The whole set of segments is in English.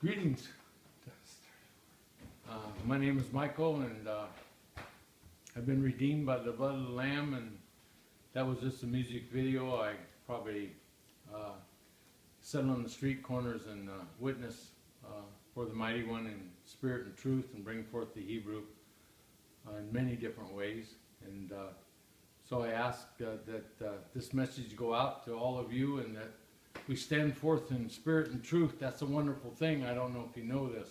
Greetings. My name is Michael, and I've been redeemed by the blood of the Lamb, and that was just a music video. I probably sit on the street corners and witness for the Mighty One in spirit and truth, and bring forth the Hebrew in many different ways. And so I ask that this message go out to all of you, and that we stand forth in spirit and truth. That's a wonderful thing. I don't know if you know this.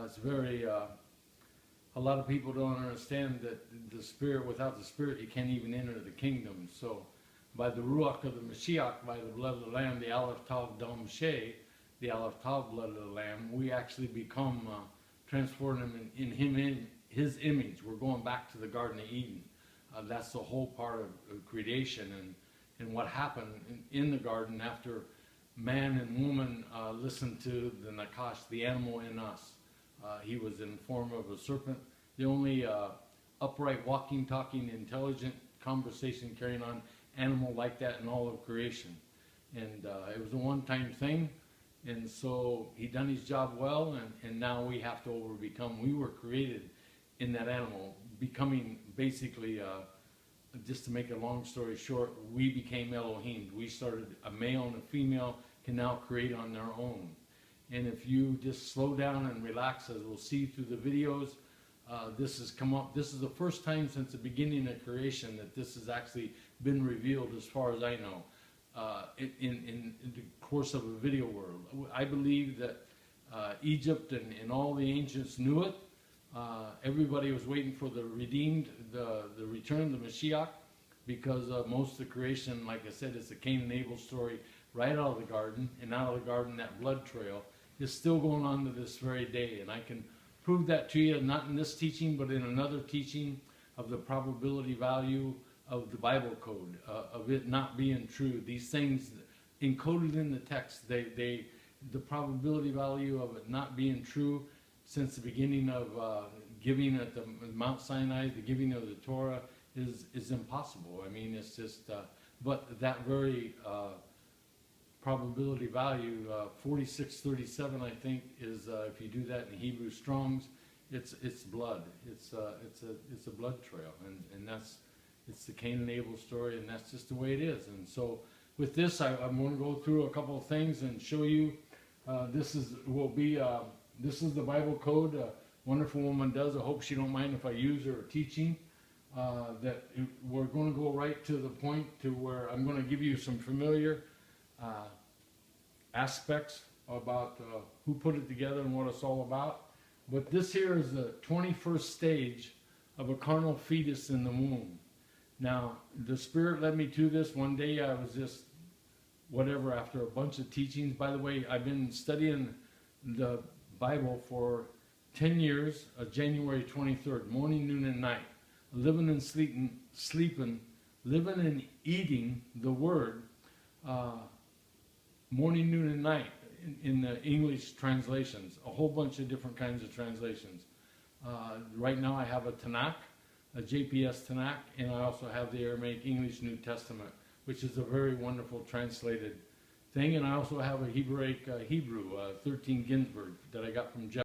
It's very, a lot of people don't understand that the Spirit, without the Spirit, you can't even enter the kingdom. So by the Ruach of the Mashiach, by the blood of the Lamb, the Aleph Tav Dam Sheh, the Aleph Tav blood of the Lamb, we actually become transformed in His image. We're going back to the Garden of Eden. That's the whole part of creation, and what happened in the garden after man and woman listened to the Nakash, the animal in us. He was in the form of a serpent, the only upright, walking, talking, intelligent, conversation carrying on animal like that in all of creation. And it was a one-time thing, and so he done his job well, and now we have to overcome. We were created in that animal, becoming basically, just to make a long story short, we became Elohim. We started, a male and a female can now create on their own. And if you just slow down and relax, as we'll see through the videos, this has come up. This is the first time since the beginning of creation that this has actually been revealed, as far as I know, in the course of a video world. I believe that Egypt and all the ancients knew it. Everybody was waiting for the redeemed, the return, the Mashiach, because most of the creation, like I said, is the Cain and Abel story right out of the garden, and out of the garden, that blood trail is still going on to this very day. And I can prove that to you, not in this teaching, but in another teaching of the probability value of the Bible code, of it not being true. These things encoded in the text, the probability value of it not being true since the beginning of giving at the Mount Sinai, the giving of the Torah, is impossible. I mean, it's just, but that very probability value, 4637, I think, is if you do that in Hebrew Strong's, it's blood. It's a blood trail, and it's the Cain and Abel story, and that's just the way it is. And so with this, I'm going to go through a couple of things and show you. This is the Bible code. A wonderful woman does. I hope she don't mind if I use her teaching. That we're going to go right to the point to where I'm going to give you some familiar aspects about who put it together and what it's all about. But this here is the 21st stage of a carnal fetus in the womb. Now, the Spirit led me to this. One day I was just, whatever, after a bunch of teachings. By the way, I've been studying the Bible for 10 years, January 23rd, morning, noon, and night. Living and sleeping, living and eating the Word, morning, noon, and night in the English translations, a whole bunch of different kinds of translations. Right now I have a Tanakh, a JPS Tanakh, and I also have the Aramaic English New Testament, which is a very wonderful translated thing. And I also have a Hebraic Hebrew, 13 Ginsburg, that I got from Jeff.